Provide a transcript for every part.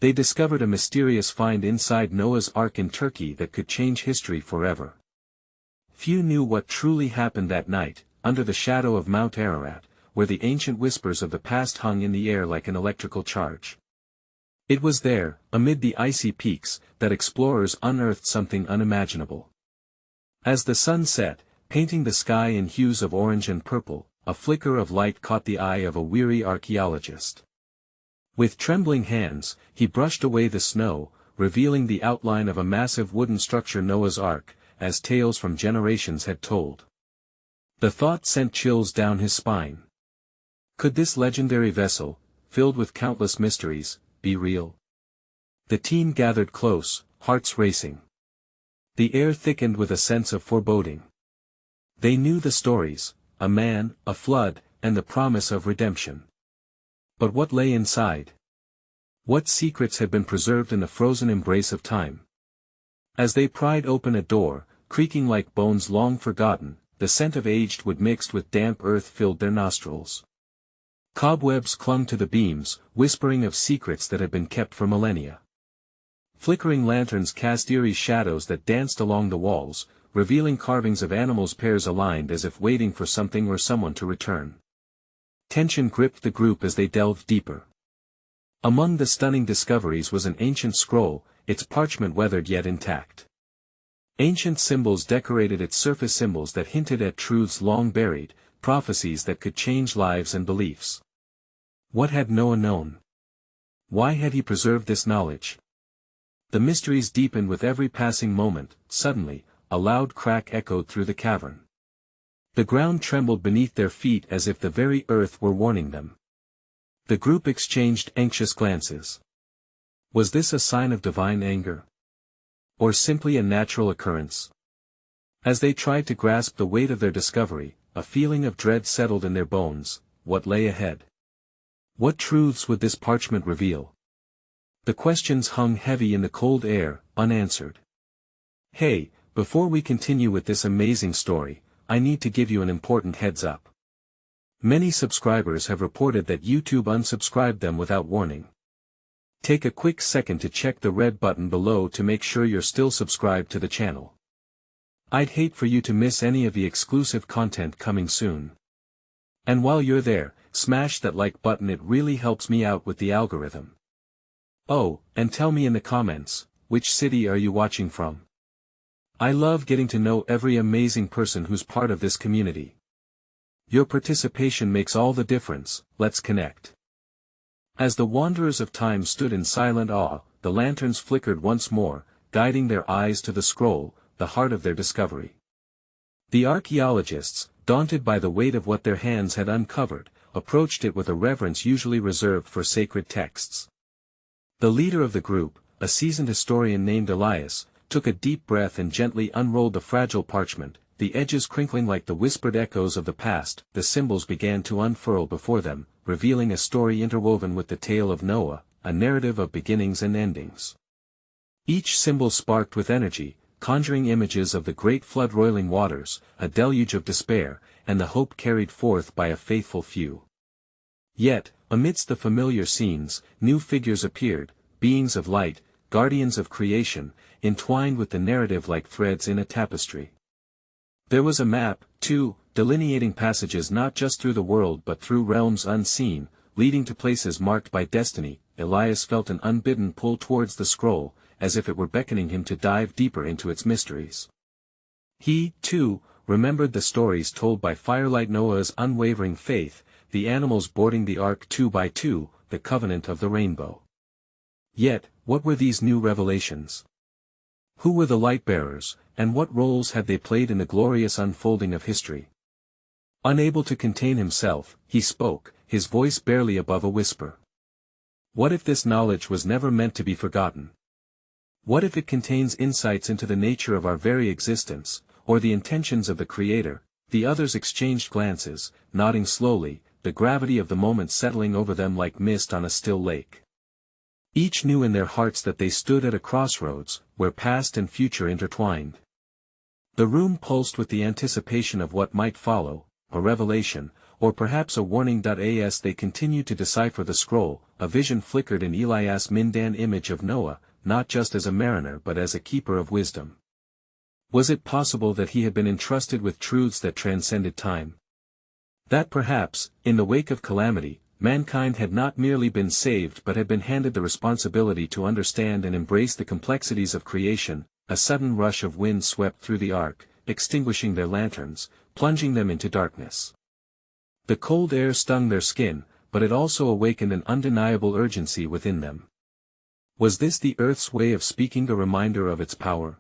They discovered a mysterious find inside Noah's Ark in Turkey that could change history forever. Few knew what truly happened that night, under the shadow of Mount Ararat, where the ancient whispers of the past hung in the air like an electrical charge. It was there, amid the icy peaks, that explorers unearthed something unimaginable. As the sun set, painting the sky in hues of orange and purple, a flicker of light caught the eye of a weary archaeologist. With trembling hands, he brushed away the snow, revealing the outline of a massive wooden structure, Noah's Ark, as tales from generations had told. The thought sent chills down his spine. Could this legendary vessel, filled with countless mysteries, be real? The team gathered close, hearts racing. The air thickened with a sense of foreboding. They knew the stories: a man, a flood, and the promise of redemption. But what lay inside? What secrets had been preserved in the frozen embrace of time? As they pried open a door, creaking like bones long forgotten, the scent of aged wood mixed with damp earth filled their nostrils. Cobwebs clung to the beams, whispering of secrets that had been kept for millennia. Flickering lanterns cast eerie shadows that danced along the walls, revealing carvings of animals, pairs aligned as if waiting for something or someone to return. Tension gripped the group as they delved deeper. Among the stunning discoveries was an ancient scroll, its parchment weathered yet intact. Ancient symbols decorated its surface, symbols that hinted at truths long buried, prophecies that could change lives and beliefs. What had Noah known? Why had he preserved this knowledge? The mysteries deepened with every passing moment. Suddenly, a loud crack echoed through the cavern. The ground trembled beneath their feet as if the very earth were warning them. The group exchanged anxious glances. Was this a sign of divine anger? Or simply a natural occurrence? As they tried to grasp the weight of their discovery, a feeling of dread settled in their bones. What lay ahead? What truths would this parchment reveal? The questions hung heavy in the cold air, unanswered. Hey, before we continue with this amazing story, I need to give you an important heads up. Many subscribers have reported that YouTube unsubscribed them without warning. Take a quick second to check the red button below to make sure you're still subscribed to the channel. I'd hate for you to miss any of the exclusive content coming soon. And while you're there, smash that like button, it really helps me out with the algorithm. Oh, and tell me in the comments, which city are you watching from? I love getting to know every amazing person who's part of this community. Your participation makes all the difference. Let's connect. As the wanderers of time stood in silent awe, the lanterns flickered once more, guiding their eyes to the scroll, the heart of their discovery. The archaeologists, daunted by the weight of what their hands had uncovered, approached it with a reverence usually reserved for sacred texts. The leader of the group, a seasoned historian named Elias, took a deep breath and gently unrolled the fragile parchment, the edges crinkling like the whispered echoes of the past. The symbols began to unfurl before them, revealing a story interwoven with the tale of Noah, a narrative of beginnings and endings. Each symbol sparked with energy, conjuring images of the great flood, roiling waters, a deluge of despair, and the hope carried forth by a faithful few. Yet, amidst the familiar scenes, new figures appeared, beings of light, guardians of creation, entwined with the narrative like threads in a tapestry. There was a map, too, delineating passages not just through the world but through realms unseen, leading to places marked by destiny. Elias felt an unbidden pull towards the scroll, as if it were beckoning him to dive deeper into its mysteries. He, too, remembered the stories told by firelight, Noah's unwavering faith, the animals boarding the ark 2 by 2, the covenant of the rainbow. Yet, what were these new revelations? Who were the light-bearers, and what roles had they played in the glorious unfolding of history? Unable to contain himself, he spoke, his voice barely above a whisper. What if this knowledge was never meant to be forgotten? What if it contains insights into the nature of our very existence, or the intentions of the Creator? The others exchanged glances, nodding slowly, the gravity of the moment settling over them like mist on a still lake. Each knew in their hearts that they stood at a crossroads, where past and future intertwined. The room pulsed with the anticipation of what might follow, a revelation, or perhaps a warning. As they continued to decipher the scroll, a vision flickered in Elias Mindan's image of Noah, not just as a mariner but as a keeper of wisdom. Was it possible that he had been entrusted with truths that transcended time? That perhaps, in the wake of calamity, mankind had not merely been saved but had been handed the responsibility to understand and embrace the complexities of creation. A sudden rush of wind swept through the ark, extinguishing their lanterns, plunging them into darkness. The cold air stung their skin, but it also awakened an undeniable urgency within them. Was this the earth's way of speaking, a reminder of its power?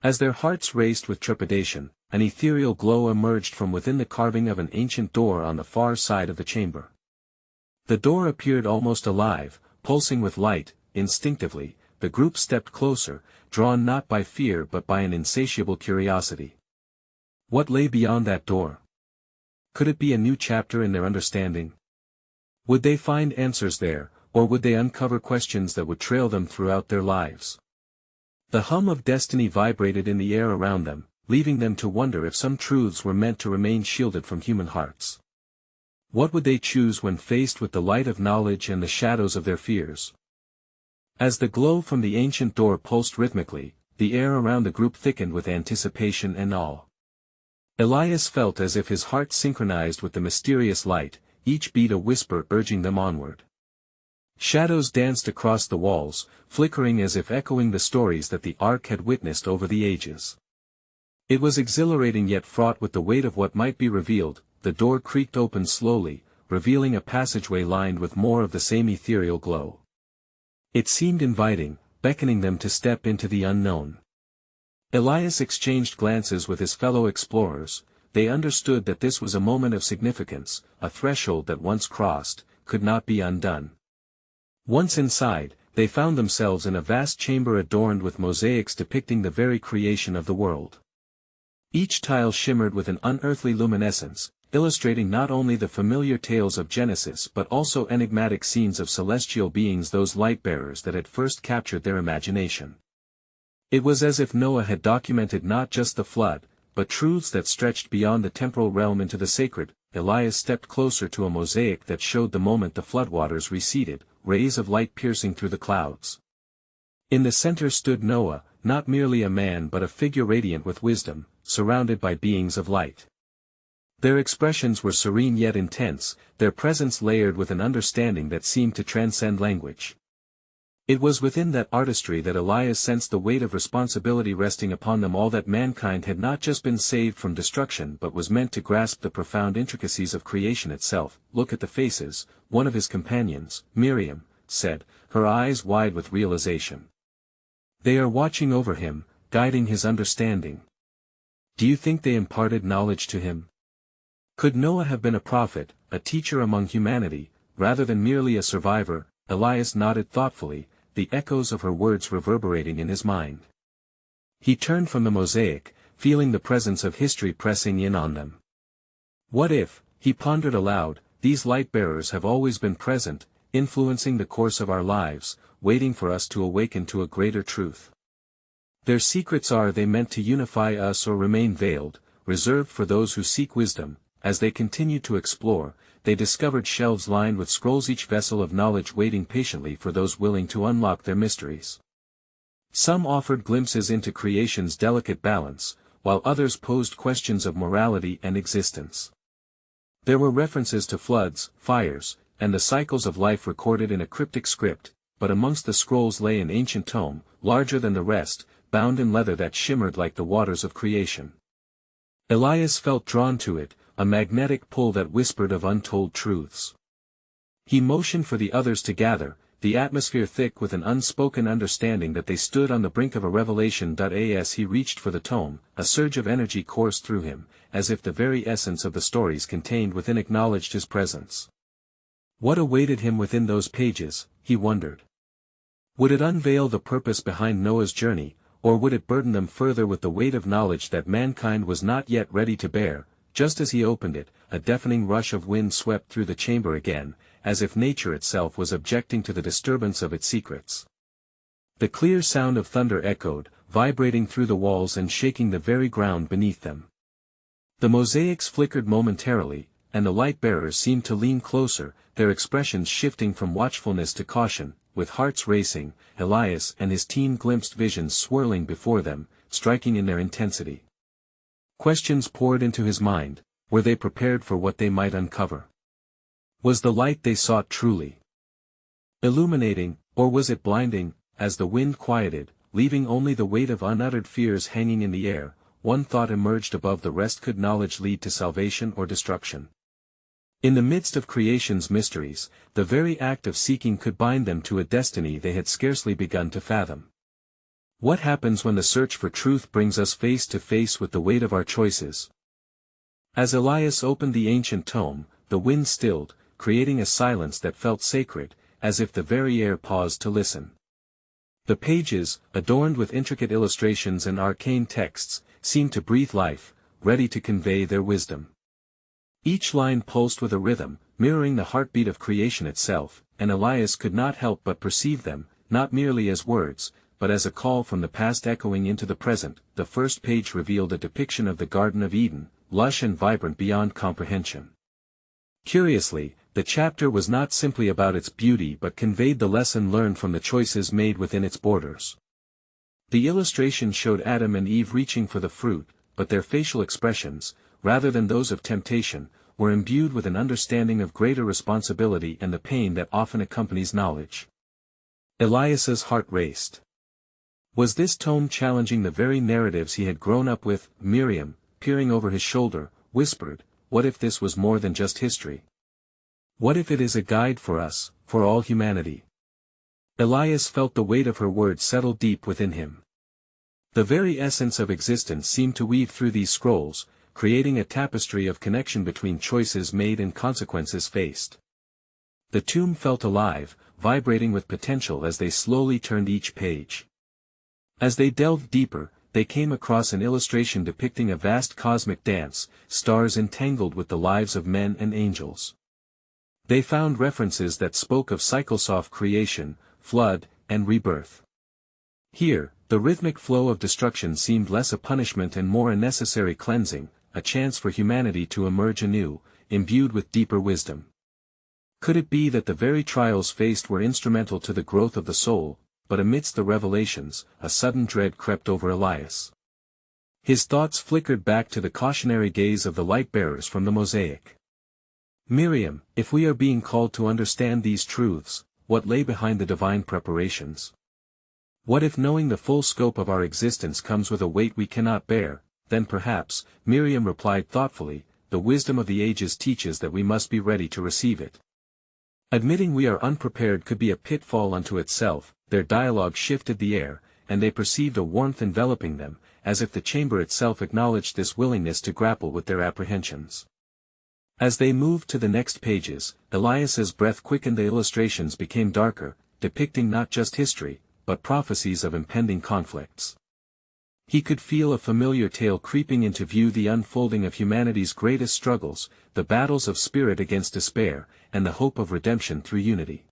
As their hearts raced with trepidation, an ethereal glow emerged from within the carving of an ancient door on the far side of the chamber. The door appeared almost alive, pulsing with light. Instinctively, the group stepped closer, drawn not by fear but by an insatiable curiosity. What lay beyond that door? Could it be a new chapter in their understanding? Would they find answers there, or would they uncover questions that would trail them throughout their lives? The hum of destiny vibrated in the air around them, leaving them to wonder if some truths were meant to remain shielded from human hearts. What would they choose when faced with the light of knowledge and the shadows of their fears? As the glow from the ancient door pulsed rhythmically, the air around the group thickened with anticipation and awe. Elias felt as if his heart synchronized with the mysterious light, each beat a whisper urging them onward. Shadows danced across the walls, flickering as if echoing the stories that the Ark had witnessed over the ages. It was exhilarating yet fraught with the weight of what might be revealed. The door creaked open slowly, revealing a passageway lined with more of the same ethereal glow. It seemed inviting, beckoning them to step into the unknown. Elias exchanged glances with his fellow explorers. They understood that this was a moment of significance, a threshold that once crossed, could not be undone. Once inside, they found themselves in a vast chamber adorned with mosaics depicting the very creation of the world. Each tile shimmered with an unearthly luminescence, illustrating not only the familiar tales of Genesis but also enigmatic scenes of celestial beings, those light-bearers that had first captured their imagination. It was as if Noah had documented not just the flood, but truths that stretched beyond the temporal realm into the sacred. Elias stepped closer to a mosaic that showed the moment the floodwaters receded, rays of light piercing through the clouds. In the center stood Noah, not merely a man but a figure radiant with wisdom, surrounded by beings of light. Their expressions were serene yet intense, their presence layered with an understanding that seemed to transcend language. It was within that artistry that Elias sensed the weight of responsibility resting upon them all, that mankind had not just been saved from destruction but was meant to grasp the profound intricacies of creation itself. Look at the faces, one of his companions, Miriam, said, her eyes wide with realization. They are watching over him, guiding his understanding. Do you think they imparted knowledge to him? Could Noah have been a prophet, a teacher among humanity, rather than merely a survivor? Elias nodded thoughtfully, the echoes of her words reverberating in his mind. He turned from the mosaic, feeling the presence of history pressing in on them. What if, he pondered aloud, these light-bearers have always been present, influencing the course of our lives, waiting for us to awaken to a greater truth? Their secrets, are they meant to unify us or remain veiled, reserved for those who seek wisdom? As they continued to explore, they discovered shelves lined with scrolls, each vessel of knowledge waiting patiently for those willing to unlock their mysteries. Some offered glimpses into creation's delicate balance, while others posed questions of morality and existence. There were references to floods, fires, and the cycles of life recorded in a cryptic script, but amongst the scrolls lay an ancient tome, larger than the rest, bound in leather that shimmered like the waters of creation. Elias felt drawn to it, a magnetic pull that whispered of untold truths. He motioned for the others to gather, the atmosphere thick with an unspoken understanding that they stood on the brink of a revelation. As he reached for the tome, a surge of energy coursed through him, as if the very essence of the stories contained within acknowledged his presence. What awaited him within those pages, he wondered. Would it unveil the purpose behind Noah's journey, or would it burden them further with the weight of knowledge that mankind was not yet ready to bear? Just as he opened it, a deafening rush of wind swept through the chamber again, as if nature itself was objecting to the disturbance of its secrets. The clear sound of thunder echoed, vibrating through the walls and shaking the very ground beneath them. The mosaics flickered momentarily, and the light-bearers seemed to lean closer, their expressions shifting from watchfulness to caution, with hearts racing. Elias and his team glimpsed visions swirling before them, striking in their intensity. Questions poured into his mind. Were they prepared for what they might uncover? Was the light they sought truly illuminating, or was it blinding? As the wind quieted, leaving only the weight of unuttered fears hanging in the air, one thought emerged above the rest: could knowledge lead to salvation or destruction? In the midst of creation's mysteries, the very act of seeking could bind them to a destiny they had scarcely begun to fathom. What happens when the search for truth brings us face to face with the weight of our choices? As Elias opened the ancient tome, the wind stilled, creating a silence that felt sacred, as if the very air paused to listen. The pages, adorned with intricate illustrations and arcane texts, seemed to breathe life, ready to convey their wisdom. Each line pulsed with a rhythm, mirroring the heartbeat of creation itself, and Elias could not help but perceive them, not merely as words, but as a call from the past echoing into the present. The first page revealed a depiction of the Garden of Eden, lush and vibrant beyond comprehension. Curiously, the chapter was not simply about its beauty but conveyed the lesson learned from the choices made within its borders. The illustration showed Adam and Eve reaching for the fruit, but their facial expressions, rather than those of temptation, were imbued with an understanding of greater responsibility and the pain that often accompanies knowledge. Elias's heart raced. Was this tome challenging the very narratives he had grown up with? Miriam, peering over his shoulder, whispered, "What if this was more than just history? What if it is a guide for us, for all humanity?" Elias felt the weight of her words settle deep within him. The very essence of existence seemed to weave through these scrolls, creating a tapestry of connection between choices made and consequences faced. The tomb felt alive, vibrating with potential as they slowly turned each page. As they delved deeper, they came across an illustration depicting a vast cosmic dance, stars entangled with the lives of men and angels. They found references that spoke of cycles of creation, flood, and rebirth. Here, the rhythmic flow of destruction seemed less a punishment and more a necessary cleansing, a chance for humanity to emerge anew, imbued with deeper wisdom. Could it be that the very trials faced were instrumental to the growth of the soul? But amidst the revelations, a sudden dread crept over Elias. His thoughts flickered back to the cautionary gaze of the light-bearers from the mosaic. Miriam, if we are being called to understand these truths, what lay behind the divine preparations? What if knowing the full scope of our existence comes with a weight we cannot bear? Then perhaps, Miriam replied thoughtfully, the wisdom of the ages teaches that we must be ready to receive it. Admitting we are unprepared could be a pitfall unto itself. Their dialogue shifted the air, and they perceived a warmth enveloping them, as if the chamber itself acknowledged this willingness to grapple with their apprehensions. As they moved to the next pages, Elias's breath quickened. The illustrations became darker, depicting not just history, but prophecies of impending conflicts. He could feel a familiar tale creeping into view: the unfolding of humanity's greatest struggles, the battles of spirit against despair, and the hope of redemption through unity.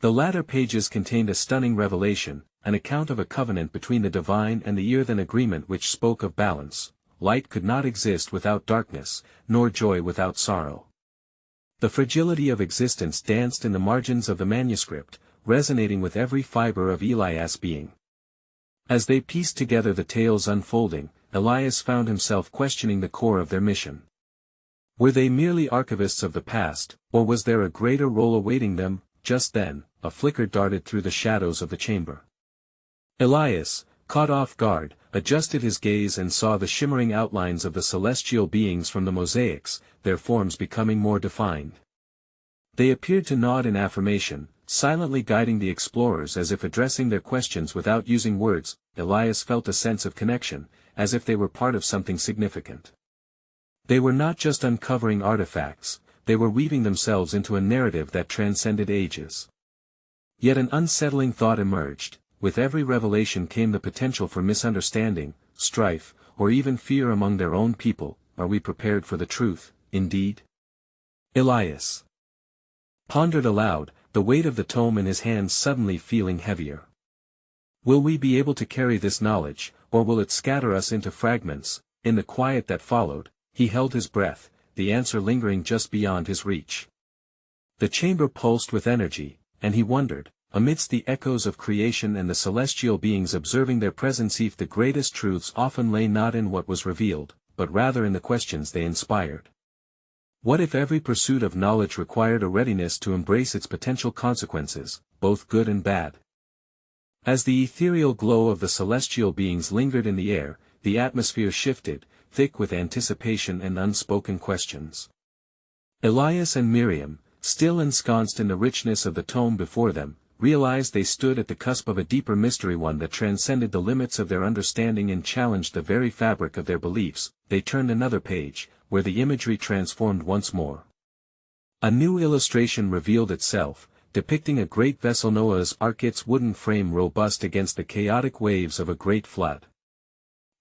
The latter pages contained a stunning revelation, an account of a covenant between the divine and the earth, an agreement which spoke of balance. Light could not exist without darkness, nor joy without sorrow. The fragility of existence danced in the margins of the manuscript, resonating with every fiber of Elias' being. As they pieced together the tales unfolding, Elias found himself questioning the core of their mission. Were they merely archivists of the past, or was there a greater role awaiting them? Just then, a flicker darted through the shadows of the chamber. Elias, caught off guard, adjusted his gaze and saw the shimmering outlines of the celestial beings from the mosaics, their forms becoming more defined. They appeared to nod in affirmation, silently guiding the explorers as if addressing their questions without using words. Elias felt a sense of connection, as if they were part of something significant. They were not just uncovering artifacts, they were weaving themselves into a narrative that transcended ages. Yet an unsettling thought emerged. With every revelation came the potential for misunderstanding, strife, or even fear among their own people. Are we prepared for the truth, indeed? Elias pondered aloud, the weight of the tome in his hands suddenly feeling heavier. Will we be able to carry this knowledge, or will it scatter us into fragments? In the quiet that followed, he held his breath, the answer lingering just beyond his reach. The chamber pulsed with energy, and he wondered, amidst the echoes of creation and the celestial beings observing their presence, if the greatest truths often lay not in what was revealed, but rather in the questions they inspired. What if every pursuit of knowledge required a readiness to embrace its potential consequences, both good and bad? As the ethereal glow of the celestial beings lingered in the air, the atmosphere shifted, thick with anticipation and unspoken questions. Elias and Miriam, still ensconced in the richness of the tome before them, realized they stood at the cusp of a deeper mystery, one that transcended the limits of their understanding and challenged the very fabric of their beliefs. They turned another page, where the imagery transformed once more. A new illustration revealed itself, depicting a great vessel, Noah's Ark, its wooden frame robust against the chaotic waves of a great flood.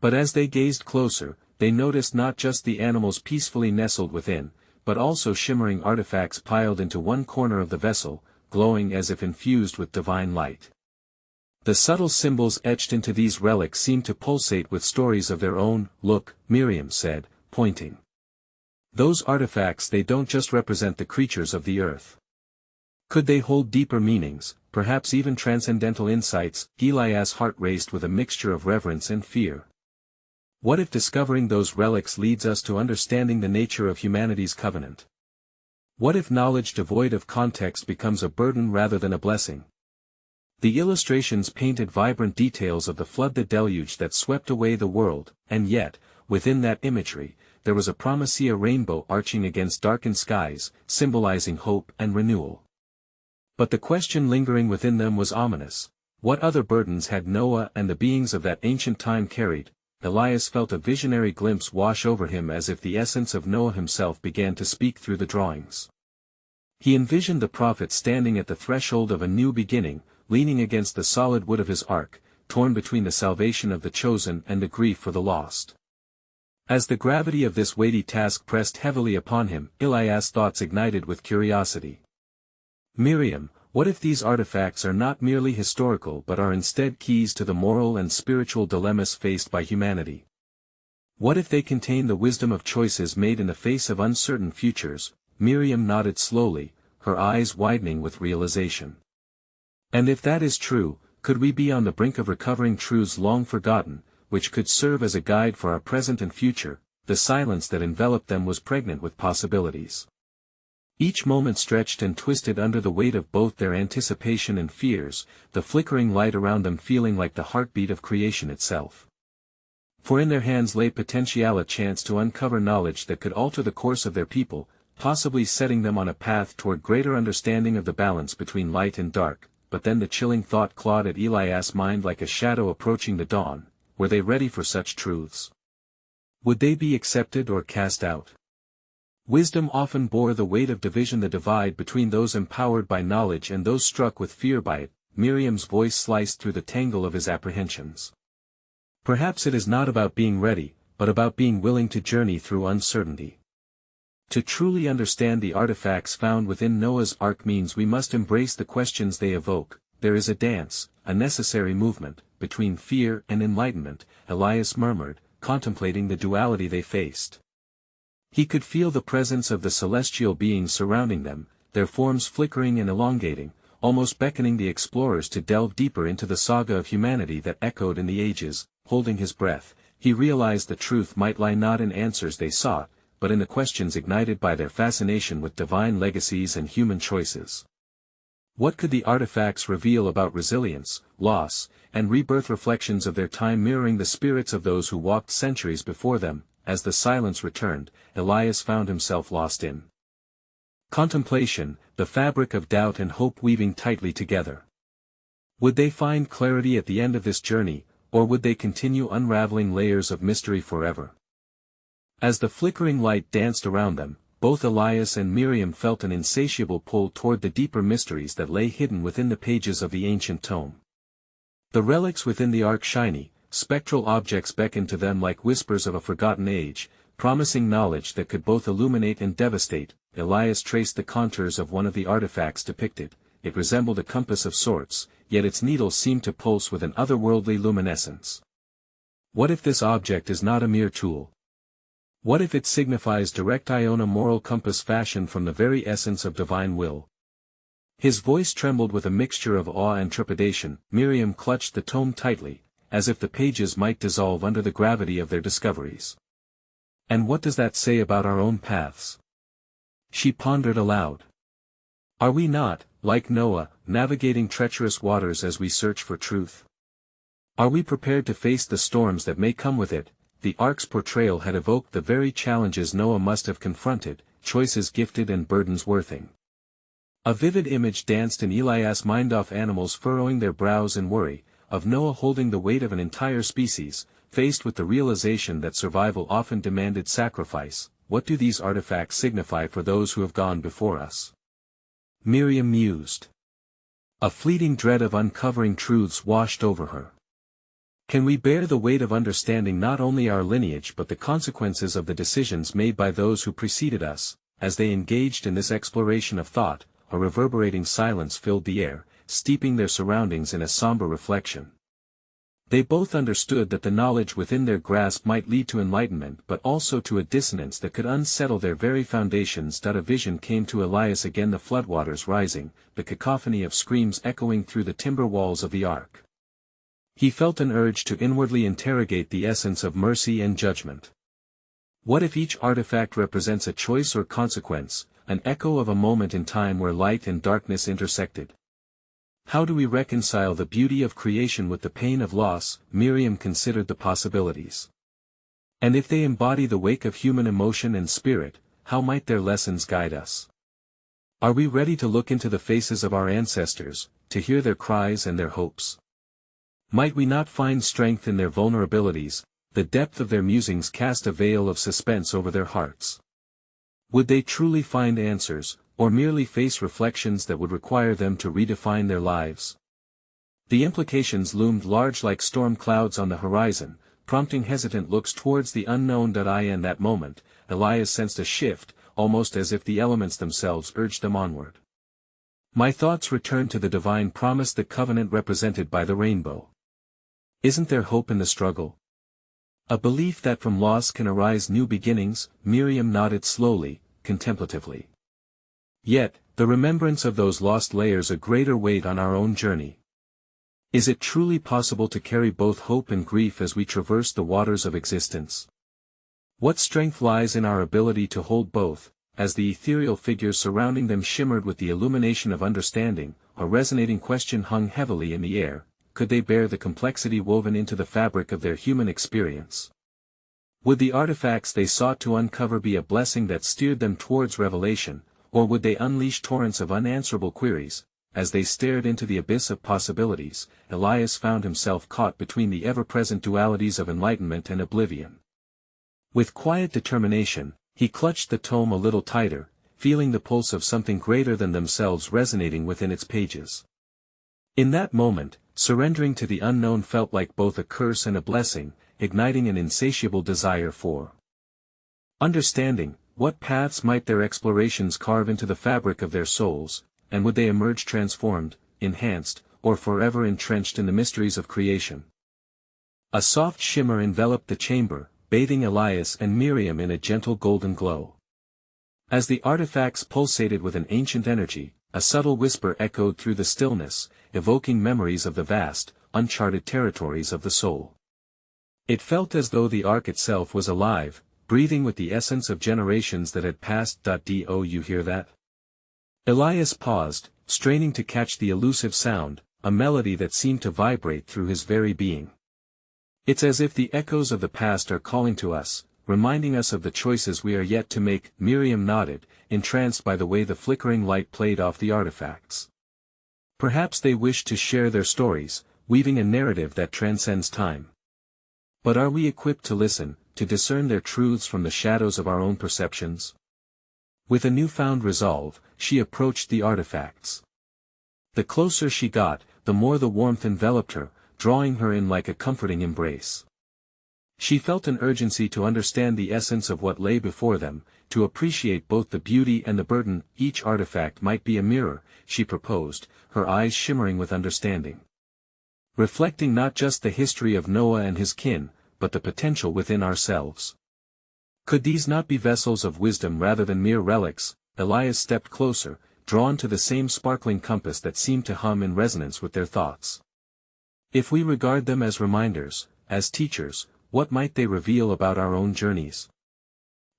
But as they gazed closer, they noticed not just the animals peacefully nestled within, but also shimmering artifacts piled into one corner of the vessel, glowing as if infused with divine light. The subtle symbols etched into these relics seemed to pulsate with stories of their own. "Look," Miriam said, pointing. "Those artifacts, they don't just represent the creatures of the earth. Could they hold deeper meanings, perhaps even transcendental insights?" Elias' heart raced with a mixture of reverence and fear. What if discovering those relics leads us to understanding the nature of humanity's covenant? What if knowledge devoid of context becomes a burden rather than a blessing? The illustrations painted vibrant details of the flood, the deluge that swept away the world, and yet, within that imagery, there was a promise, a rainbow arching against darkened skies, symbolizing hope and renewal. But the question lingering within them was ominous. What other burdens had Noah and the beings of that ancient time carried? Elias felt a visionary glimpse wash over him, as if the essence of Noah himself began to speak through the drawings. He envisioned the prophet standing at the threshold of a new beginning, leaning against the solid wood of his ark, torn between the salvation of the chosen and the grief for the lost. As the gravity of this weighty task pressed heavily upon him, Elias' thoughts ignited with curiosity. Miriam, what if these artifacts are not merely historical but are instead keys to the moral and spiritual dilemmas faced by humanity? What if they contain the wisdom of choices made in the face of uncertain futures? Miriam nodded slowly, her eyes widening with realization. And if that is true, could we be on the brink of recovering truths long forgotten, which could serve as a guide for our present and future? The silence that enveloped them was pregnant with possibilities. Each moment stretched and twisted under the weight of both their anticipation and fears, the flickering light around them feeling like the heartbeat of creation itself. For in their hands lay potential, a chance to uncover knowledge that could alter the course of their people, possibly setting them on a path toward greater understanding of the balance between light and dark. But then the chilling thought clawed at Elias' mind like a shadow approaching the dawn. Were they ready for such truths? Would they be accepted or cast out? Wisdom often bore the weight of division, the divide between those empowered by knowledge and those struck with fear by it. Miriam's voice sliced through the tangle of his apprehensions. Perhaps it is not about being ready, but about being willing to journey through uncertainty. To truly understand the artifacts found within Noah's Ark means we must embrace the questions they evoke. There is a dance, a necessary movement, between fear and enlightenment, Elias murmured, contemplating the duality they faced. He could feel the presence of the celestial beings surrounding them, their forms flickering and elongating, almost beckoning the explorers to delve deeper into the saga of humanity that echoed in the ages. Holding his breath, he realized the truth might lie not in answers they sought, but in the questions ignited by their fascination with divine legacies and human choices. What could the artifacts reveal about resilience, loss, and rebirth, reflections of their time mirroring the spirits of those who walked centuries before them? As the silence returned, Elias found himself lost in contemplation, the fabric of doubt and hope weaving tightly together. Would they find clarity at the end of this journey, or would they continue unraveling layers of mystery forever? As the flickering light danced around them, both Elias and Miriam felt an insatiable pull toward the deeper mysteries that lay hidden within the pages of the ancient tome. The relics within the ark, shiny, spectral objects, beckoned to them like whispers of a forgotten age, promising knowledge that could both illuminate and devastate. Elias traced the contours of one of the artifacts depicted. It resembled a compass of sorts, yet its needle seemed to pulse with an otherworldly luminescence. What if this object is not a mere tool? What if it signifies direct Iona moral compass fashioned from the very essence of divine will? His voice trembled with a mixture of awe and trepidation. Miriam clutched the tome tightly, as if the pages might dissolve under the gravity of their discoveries. And what does that say about our own paths? She pondered aloud. Are we not, like Noah, navigating treacherous waters as we search for truth? Are we prepared to face the storms that may come with it? The Ark's portrayal had evoked the very challenges Noah must have confronted, choices gifted and burdens worthing. A vivid image danced in Elias' mind of animals furrowing their brows in worry, of Noah holding the weight of an entire species, faced with the realization that survival often demanded sacrifice. What do these artifacts signify for those who have gone before us? Miriam mused. A fleeting dread of uncovering truths washed over her. Can we bear the weight of understanding not only our lineage but the consequences of the decisions made by those who preceded us? As they engaged in this exploration of thought, a reverberating silence filled the air, steeping their surroundings in a somber reflection. They both understood that the knowledge within their grasp might lead to enlightenment but also to a dissonance that could unsettle their very foundations. A vision came to Elias again, the floodwaters rising, the cacophony of screams echoing through the timber walls of the Ark. He felt an urge to inwardly interrogate the essence of mercy and judgment. What if each artifact represents a choice or consequence, an echo of a moment in time where light and darkness intersected? How do we reconcile the beauty of creation with the pain of loss? Miriam considered the possibilities. And if they embody the wake of human emotion and spirit, how might their lessons guide us? Are we ready to look into the faces of our ancestors, to hear their cries and their hopes? Might we not find strength in their vulnerabilities? The depth of their musings cast a veil of suspense over their hearts. Would they truly find answers, or merely face reflections that would require them to redefine their lives? The implications loomed large like storm clouds on the horizon, prompting hesitant looks towards the unknown. In that moment, Elias sensed a shift, almost as if the elements themselves urged them onward. My thoughts returned to the divine promise, the covenant represented by the rainbow. Isn't there hope in the struggle? A belief that from loss can arise new beginnings? Miriam nodded slowly, contemplatively. Yet, the remembrance of those lost layers a greater weight on our own journey. Is it truly possible to carry both hope and grief as we traverse the waters of existence? What strength lies in our ability to hold both? As the ethereal figures surrounding them shimmered with the illumination of understanding, a resonating question hung heavily in the air: could they bear the complexity woven into the fabric of their human experience? Would the artifacts they sought to uncover be a blessing that steered them towards revelation, or would they unleash torrents of unanswerable queries? As they stared into the abyss of possibilities, Elias found himself caught between the ever-present dualities of enlightenment and oblivion. With quiet determination, he clutched the tome a little tighter, feeling the pulse of something greater than themselves resonating within its pages. In that moment, surrendering to the unknown felt like both a curse and a blessing, igniting an insatiable desire for understanding. What paths might their explorations carve into the fabric of their souls, and would they emerge transformed, enhanced, or forever entrenched in the mysteries of creation? A soft shimmer enveloped the chamber, bathing Elias and Miriam in a gentle golden glow. As the artifacts pulsated with an ancient energy, a subtle whisper echoed through the stillness, evoking memories of the vast, uncharted territories of the soul. It felt as though the Ark itself was alive, breathing with the essence of generations that had passed. Do you hear that? Elias paused, straining to catch the elusive sound, a melody that seemed to vibrate through his very being. It's as if the echoes of the past are calling to us, reminding us of the choices we are yet to make. Miriam nodded, entranced by the way the flickering light played off the artifacts. Perhaps they wished to share their stories, weaving a narrative that transcends time. But are we equipped to listen, to discern their truths from the shadows of our own perceptions? With a newfound resolve, she approached the artifacts. The closer she got, the more the warmth enveloped her, drawing her in like a comforting embrace. She felt an urgency to understand the essence of what lay before them, to appreciate both the beauty and the burden. Each artifact might be a mirror, she proposed, her eyes shimmering with understanding. Reflecting not just the history of Noah and his kin, but the potential within ourselves. Could these not be vessels of wisdom rather than mere relics? Elias stepped closer, drawn to the same sparkling compass that seemed to hum in resonance with their thoughts. If we regard them as reminders, as teachers, what might they reveal about our own journeys?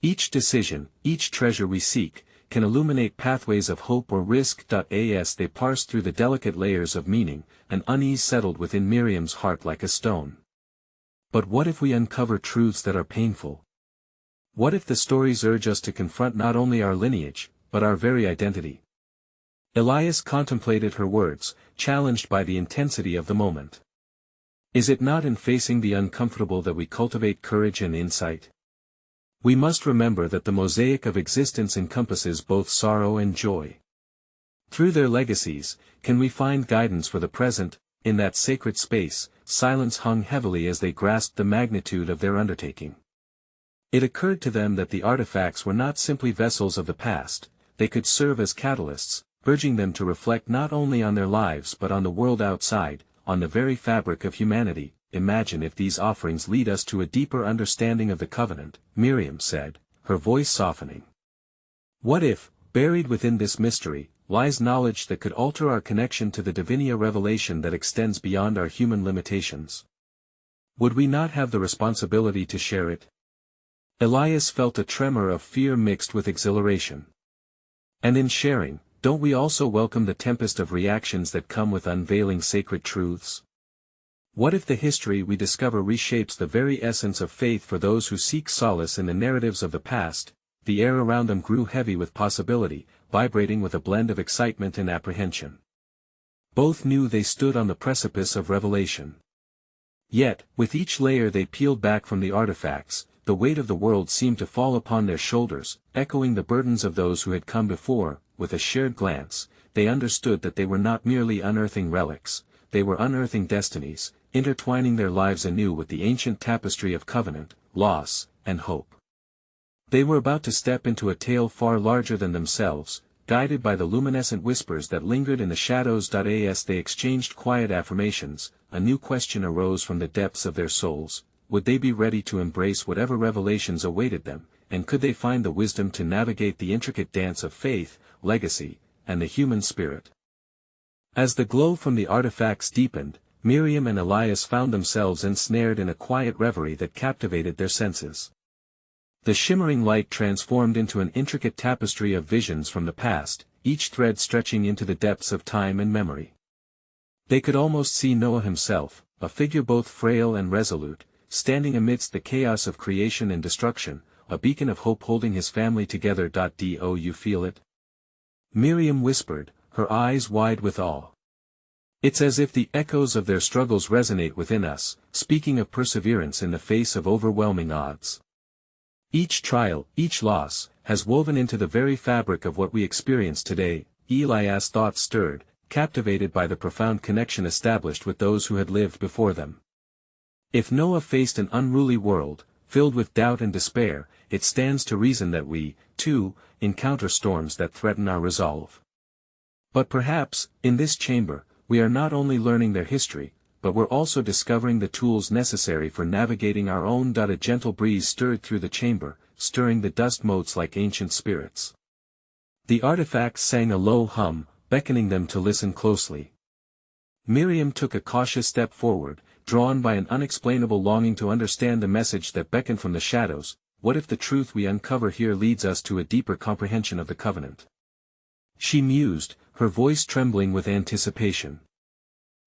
Each decision, each treasure we seek, can illuminate pathways of hope or risk. As they parsed through the delicate layers of meaning, an unease settled within Miriam's heart like a stone. But what if we uncover truths that are painful? What if the stories urge us to confront not only our lineage, but our very identity? Elias contemplated her words, challenged by the intensity of the moment. Is it not in facing the uncomfortable that we cultivate courage and insight? We must remember that the mosaic of existence encompasses both sorrow and joy. Through their legacies, can we find guidance for the present? In that sacred space, silence hung heavily as they grasped the magnitude of their undertaking. It occurred to them that the artifacts were not simply vessels of the past, they could serve as catalysts, urging them to reflect not only on their lives but on the world outside, on the very fabric of humanity. Imagine if these offerings lead us to a deeper understanding of the covenant, Miriam said, her voice softening. What if, buried within this mystery, lies knowledge that could alter our connection to the divine revelation that extends beyond our human limitations? Would we not have the responsibility to share it? Elias felt a tremor of fear mixed with exhilaration. And in sharing, don't we also welcome the tempest of reactions that come with unveiling sacred truths? What if the history we discover reshapes the very essence of faith for those who seek solace in the narratives of the past? The air around them grew heavy with possibility, vibrating with a blend of excitement and apprehension. Both knew they stood on the precipice of revelation. Yet, with each layer they peeled back from the artifacts, the weight of the world seemed to fall upon their shoulders, echoing the burdens of those who had come before. With a shared glance, they understood that they were not merely unearthing relics, they were unearthing destinies, intertwining their lives anew with the ancient tapestry of covenant, loss, and hope. They were about to step into a tale far larger than themselves, guided by the luminescent whispers that lingered in the shadows. As they exchanged quiet affirmations, a new question arose from the depths of their souls. Would they be ready to embrace whatever revelations awaited them, and could they find the wisdom to navigate the intricate dance of faith, legacy, and the human spirit? As the glow from the artifacts deepened, Miriam and Elias found themselves ensnared in a quiet reverie that captivated their senses. The shimmering light transformed into an intricate tapestry of visions from the past, each thread stretching into the depths of time and memory. They could almost see Noah himself, a figure both frail and resolute, standing amidst the chaos of creation and destruction, a beacon of hope holding his family together. Do you feel it? Miriam whispered, her eyes wide with awe. It's as if the echoes of their struggles resonate within us, speaking of perseverance in the face of overwhelming odds. Each trial, each loss, has woven into the very fabric of what we experience today. Elias' thoughts stirred, captivated by the profound connection established with those who had lived before them. If Noah faced an unruly world, filled with doubt and despair, it stands to reason that we, too, encounter storms that threaten our resolve. But perhaps, in this chamber, we are not only learning their history, but we're also discovering the tools necessary for navigating our own. A gentle breeze stirred through the chamber, stirring the dust motes like ancient spirits. The artifacts sang a low hum, beckoning them to listen closely. Miriam took a cautious step forward, drawn by an unexplainable longing to understand the message that beckoned from the shadows. What if the truth we uncover here leads us to a deeper comprehension of the covenant? She mused, her voice trembling with anticipation.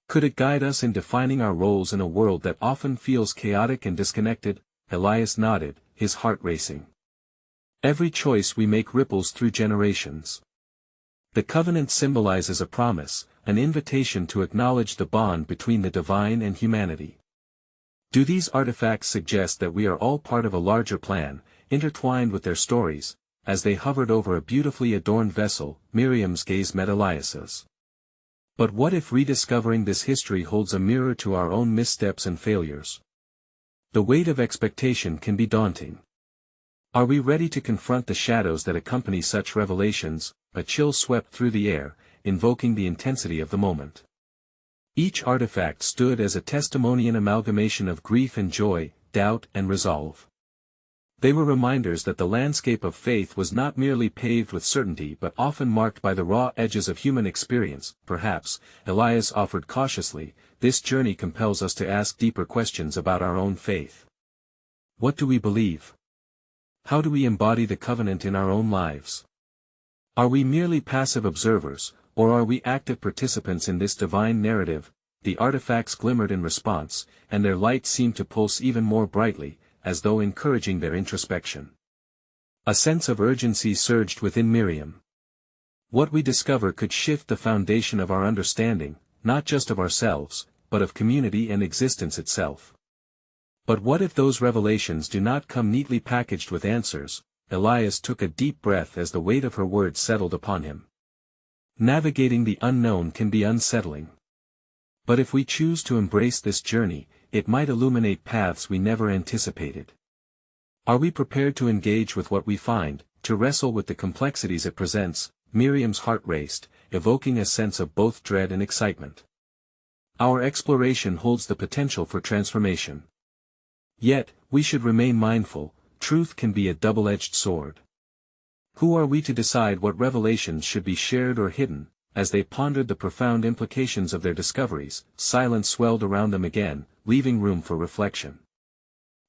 Could it guide us in defining our roles in a world that often feels chaotic and disconnected? Elias nodded, his heart racing. Every choice we make ripples through generations. The covenant symbolizes a promise, an invitation to acknowledge the bond between the divine and humanity. Do these artifacts suggest that we are all part of a larger plan, intertwined with their stories? As they hovered over a beautifully adorned vessel, Miriam's gaze met Elias's. But what if rediscovering this history holds a mirror to our own missteps and failures? The weight of expectation can be daunting. Are we ready to confront the shadows that accompany such revelations? A chill swept through the air, invoking the intensity of the moment. Each artifact stood as a testimony, an amalgamation of grief and joy, doubt and resolve. They were reminders that the landscape of faith was not merely paved with certainty but often marked by the raw edges of human experience. Perhaps, Elias offered cautiously, this journey compels us to ask deeper questions about our own faith. What do we believe? How do we embody the covenant in our own lives? Are we merely passive observers, or are we active participants in this divine narrative? The artifacts glimmered in response, and their light seemed to pulse even more brightly, as though encouraging their introspection. A sense of urgency surged within Miriam. What we discover could shift the foundation of our understanding, not just of ourselves, but of community and existence itself. But what if those revelations do not come neatly packaged with answers? Elias took a deep breath as the weight of her words settled upon him. Navigating the unknown can be unsettling. But if we choose to embrace this journey, it might illuminate paths we never anticipated. Are we prepared to engage with what we find, to wrestle with the complexities it presents? Miriam's heart raced, evoking a sense of both dread and excitement. Our exploration holds the potential for transformation. Yet, we should remain mindful, truth can be a double-edged sword. Who are we to decide what revelations should be shared or hidden? As they pondered the profound implications of their discoveries, silence swelled around them again, leaving room for reflection.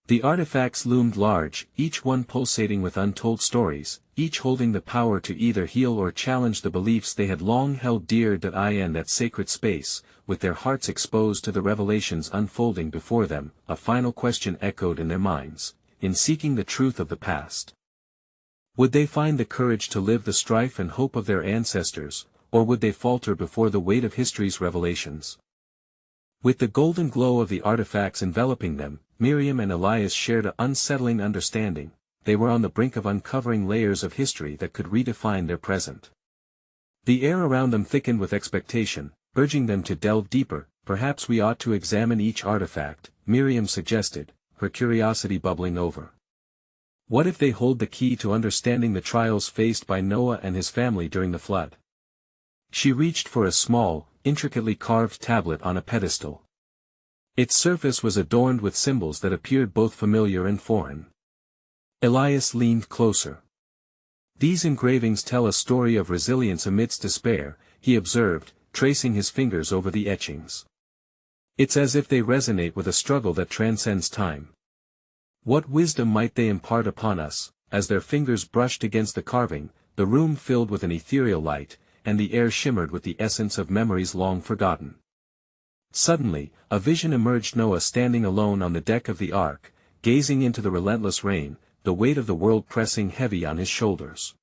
The artifacts loomed large, each one pulsating with untold stories, each holding the power to either heal or challenge the beliefs they had long held dear. In that sacred space, with their hearts exposed to the revelations unfolding before them, a final question echoed in their minds, in seeking the truth of the past. Would they find the courage to live the strife and hope of their ancestors, or would they falter before the weight of history's revelations? With the golden glow of the artifacts enveloping them, Miriam and Elias shared an unsettling understanding. They were on the brink of uncovering layers of history that could redefine their present. The air around them thickened with expectation, urging them to delve deeper. Perhaps we ought to examine each artifact, Miriam suggested, her curiosity bubbling over. What if they hold the key to understanding the trials faced by Noah and his family during the flood? She reached for a small, intricately carved tablet on a pedestal. Its surface was adorned with symbols that appeared both familiar and foreign. Elias leaned closer. These engravings tell a story of resilience amidst despair, he observed, tracing his fingers over the etchings. It's as if they resonate with a struggle that transcends time. What wisdom might they impart upon us? As their fingers brushed against the carving, the room filled with an ethereal light, and the air shimmered with the essence of memories long forgotten. Suddenly, a vision emerged: Noah standing alone on the deck of the Ark, gazing into the relentless rain, the weight of the world pressing heavy on his shoulders.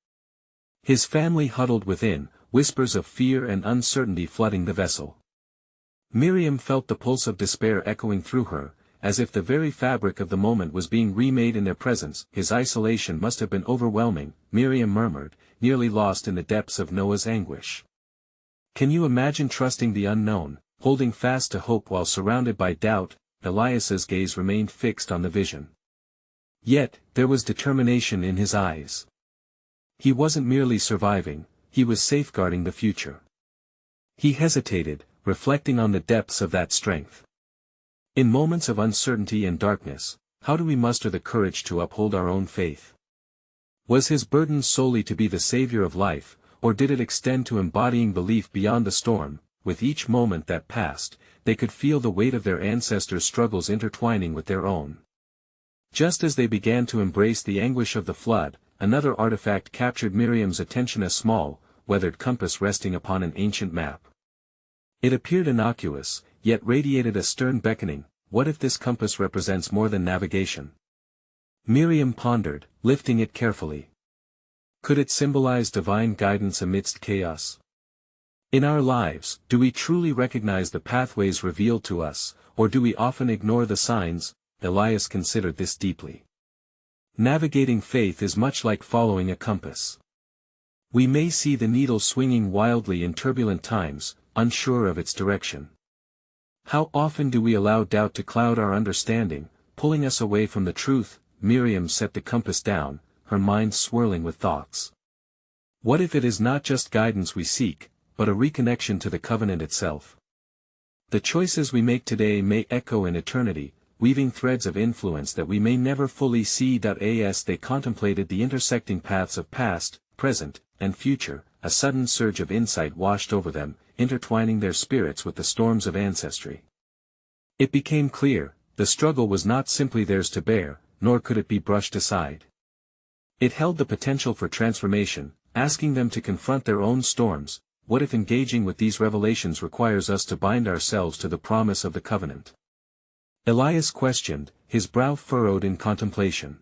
His family huddled within, whispers of fear and uncertainty flooding the vessel. Miriam felt the pulse of despair echoing through her, as if the very fabric of the moment was being remade in their presence. His isolation must have been overwhelming, Miriam murmured, nearly lost in the depths of Noah's anguish. Can you imagine trusting the unknown, holding fast to hope while surrounded by doubt? Elias's gaze remained fixed on the vision. Yet, there was determination in his eyes. He wasn't merely surviving, he was safeguarding the future. He hesitated, reflecting on the depths of that strength. In moments of uncertainty and darkness, how do we muster the courage to uphold our own faith? Was his burden solely to be the savior of life, or did it extend to embodying belief beyond the storm? With each moment that passed, they could feel the weight of their ancestors' struggles intertwining with their own. Just as they began to embrace the anguish of the flood, another artifact captured Miriam's attention: a small, weathered compass resting upon an ancient map. It appeared innocuous, yet radiated a stern beckoning. What if this compass represents more than navigation? Miriam pondered, lifting it carefully. Could it symbolize divine guidance amidst chaos? In our lives, do we truly recognize the pathways revealed to us, or do we often ignore the signs? Elias considered this deeply. Navigating faith is much like following a compass. We may see the needle swinging wildly in turbulent times, unsure of its direction. How often do we allow doubt to cloud our understanding, pulling us away from the truth? Miriam set the compass down, her mind swirling with thoughts. What if it is not just guidance we seek, but a reconnection to the covenant itself? The choices we make today may echo in eternity, weaving threads of influence that we may never fully see. As they contemplated the intersecting paths of past, present, and future, a sudden surge of insight washed over them, intertwining their spirits with the storms of ancestry. It became clear, the struggle was not simply theirs to bear, nor could it be brushed aside. It held the potential for transformation, asking them to confront their own storms. What if engaging with these revelations requires us to bind ourselves to the promise of the covenant? Elias questioned, his brow furrowed in contemplation.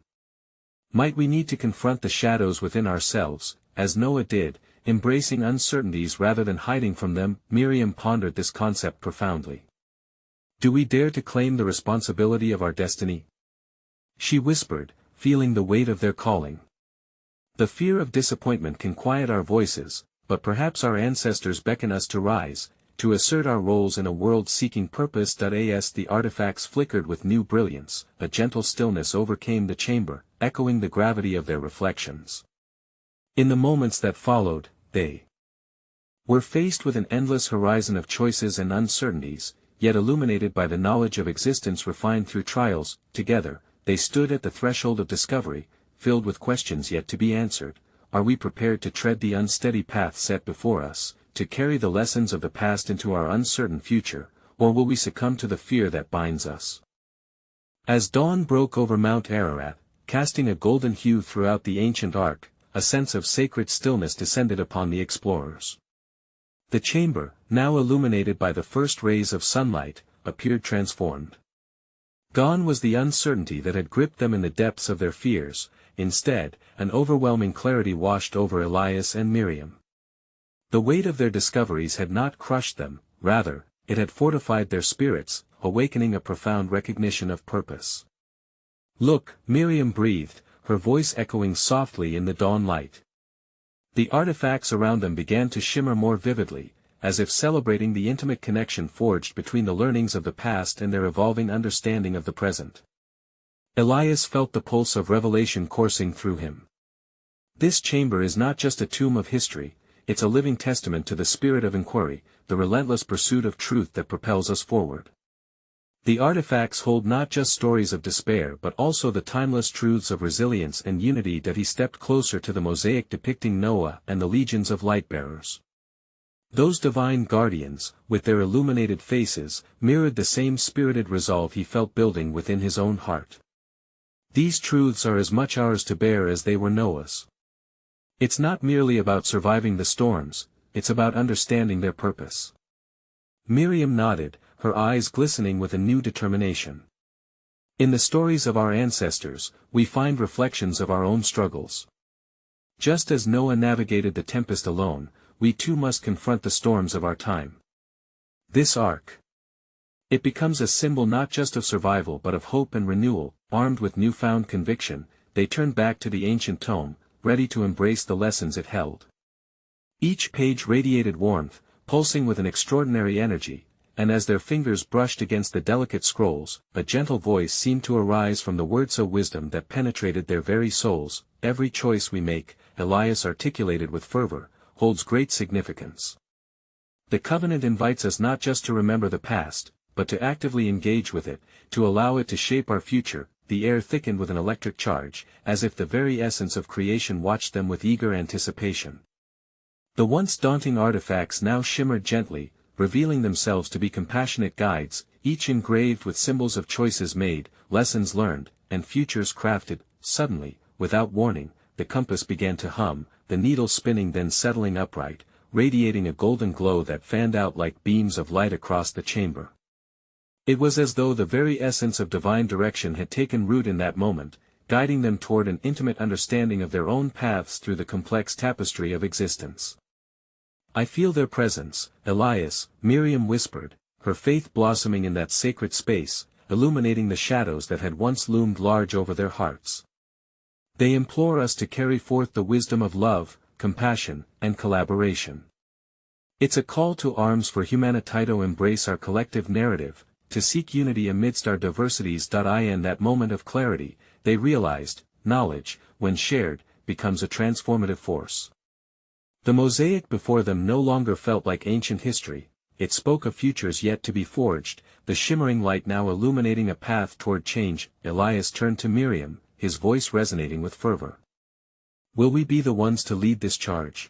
Might we need to confront the shadows within ourselves, as Noah did, embracing uncertainties rather than hiding from them? Miriam pondered this concept profoundly. Do we dare to claim the responsibility of our destiny? She whispered, feeling the weight of their calling. The fear of disappointment can quiet our voices, but perhaps our ancestors beckon us to rise, to assert our roles in a world seeking purpose. As the artifacts flickered with new brilliance, a gentle stillness overcame the chamber, echoing the gravity of their reflections. In the moments that followed, they were faced with an endless horizon of choices and uncertainties, yet illuminated by the knowledge of existence refined through trials. Together, they stood at the threshold of discovery, filled with questions yet to be answered. Are we prepared to tread the unsteady path set before us, to carry the lessons of the past into our uncertain future, or will we succumb to the fear that binds us? As dawn broke over Mount Ararat, casting a golden hue throughout the ancient Ark, a sense of sacred stillness descended upon the explorers. The chamber, now illuminated by the first rays of sunlight, appeared transformed. Gone was the uncertainty that had gripped them in the depths of their fears. Instead, an overwhelming clarity washed over Elias and Miriam. The weight of their discoveries had not crushed them, rather, it had fortified their spirits, awakening a profound recognition of purpose. Look, Miriam breathed, her voice echoing softly in the dawn light. The artifacts around them began to shimmer more vividly, as if celebrating the intimate connection forged between the learnings of the past and their evolving understanding of the present. Elias felt the pulse of revelation coursing through him. This chamber is not just a tomb of history, it's a living testament to the spirit of inquiry, the relentless pursuit of truth that propels us forward. The artifacts hold not just stories of despair but also the timeless truths of resilience and unity. He stepped closer to the mosaic depicting Noah and the legions of light-bearers. Those divine guardians, with their illuminated faces, mirrored the same spirited resolve he felt building within his own heart. These truths are as much ours to bear as they were Noah's. It's not merely about surviving the storms, it's about understanding their purpose. Miriam nodded, her eyes glistening with a new determination. In the stories of our ancestors, we find reflections of our own struggles. Just as Noah navigated the tempest alone, we too must confront the storms of our time. This ark. It becomes a symbol not just of survival but of hope and renewal. Armed with newfound conviction, they turned back to the ancient tome, ready to embrace the lessons it held. Each page radiated warmth, pulsing with an extraordinary energy, and as their fingers brushed against the delicate scrolls, a gentle voice seemed to arise from the words of wisdom that penetrated their very souls. Every choice we make, Elias articulated with fervor, holds great significance. The covenant invites us not just to remember the past, but to actively engage with it, to allow it to shape our future. The air thickened with an electric charge, as if the very essence of creation watched them with eager anticipation. The once daunting artifacts now shimmered gently, revealing themselves to be compassionate guides, each engraved with symbols of choices made, lessons learned, and futures crafted. Suddenly, without warning, the compass began to hum, the needle spinning then settling upright, radiating a golden glow that fanned out like beams of light across the chamber. It was as though the very essence of divine direction had taken root in that moment, guiding them toward an intimate understanding of their own paths through the complex tapestry of existence. I feel their presence, Elias, Miriam whispered, her faith blossoming in that sacred space, illuminating the shadows that had once loomed large over their hearts. They implore us to carry forth the wisdom of love, compassion, and collaboration. It's a call to arms for humanity to embrace our collective narrative, to seek unity amidst our diversities. In that moment of clarity, they realized, knowledge, when shared, becomes a transformative force. The mosaic before them no longer felt like ancient history, it spoke of futures yet to be forged, the shimmering light now illuminating a path toward change. Elias turned to Miriam, his voice resonating with fervor. Will we be the ones to lead this charge?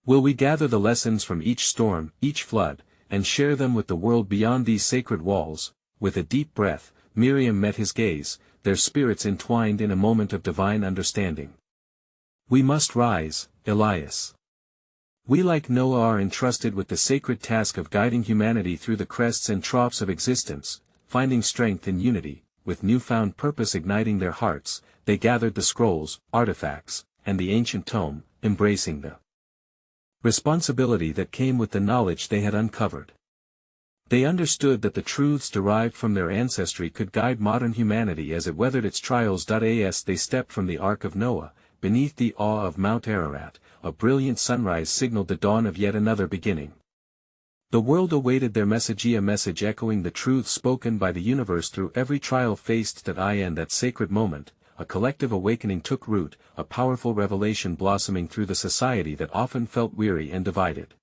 Will we gather the lessons from each storm, each flood, and share them with the world beyond these sacred walls? With a deep breath, Miriam met his gaze, their spirits entwined in a moment of divine understanding. We must rise, Elias. We like Noah are entrusted with the sacred task of guiding humanity through the crests and troughs of existence, finding strength in unity. With newfound purpose igniting their hearts, they gathered the scrolls, artifacts, and the ancient tome, embracing the responsibility that came with the knowledge they had uncovered. They understood that the truths derived from their ancestry could guide modern humanity as it weathered its trials. As they stepped from the Ark of Noah, beneath the awe of Mount Ararat, a brilliant sunrise signaled the dawn of yet another beginning. The world awaited their message, a message echoing the truths spoken by the universe through every trial faced. In that sacred moment, a collective awakening took root, a powerful revelation blossoming through the society that often felt weary and divided.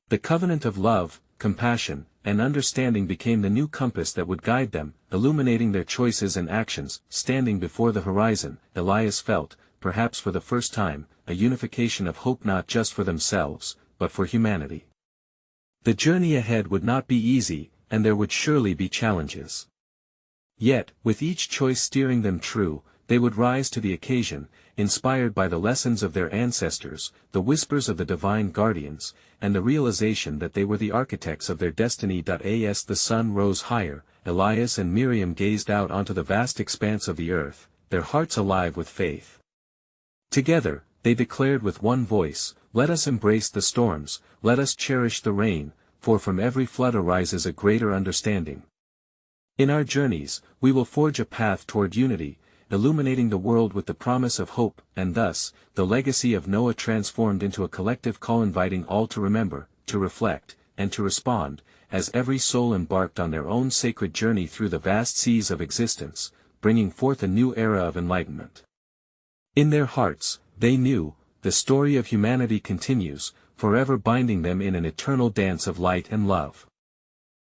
The covenant of love, compassion, and understanding became the new compass that would guide them, illuminating their choices and actions. Standing before the horizon, Elias felt, perhaps for the first time, a unification of hope, not just for themselves, but for humanity. The journey ahead would not be easy, and there would surely be challenges. Yet, with each choice steering them true, they would rise to the occasion, inspired by the lessons of their ancestors, the whispers of the divine guardians, and the realization that they were the architects of their destiny. As the sun rose higher, Elias and Miriam gazed out onto the vast expanse of the earth, their hearts alive with faith. Together, they declared with one voice, "Let us embrace the storms, let us cherish the rain, for from every flood arises a greater understanding. In our journeys, we will forge a path toward unity, illuminating the world with the promise of hope." And thus, the legacy of Noah transformed into a collective call inviting all to remember, to reflect, and to respond, as every soul embarked on their own sacred journey through the vast seas of existence, bringing forth a new era of enlightenment. In their hearts, they knew, the story of humanity continues, forever binding them in an eternal dance of light and love.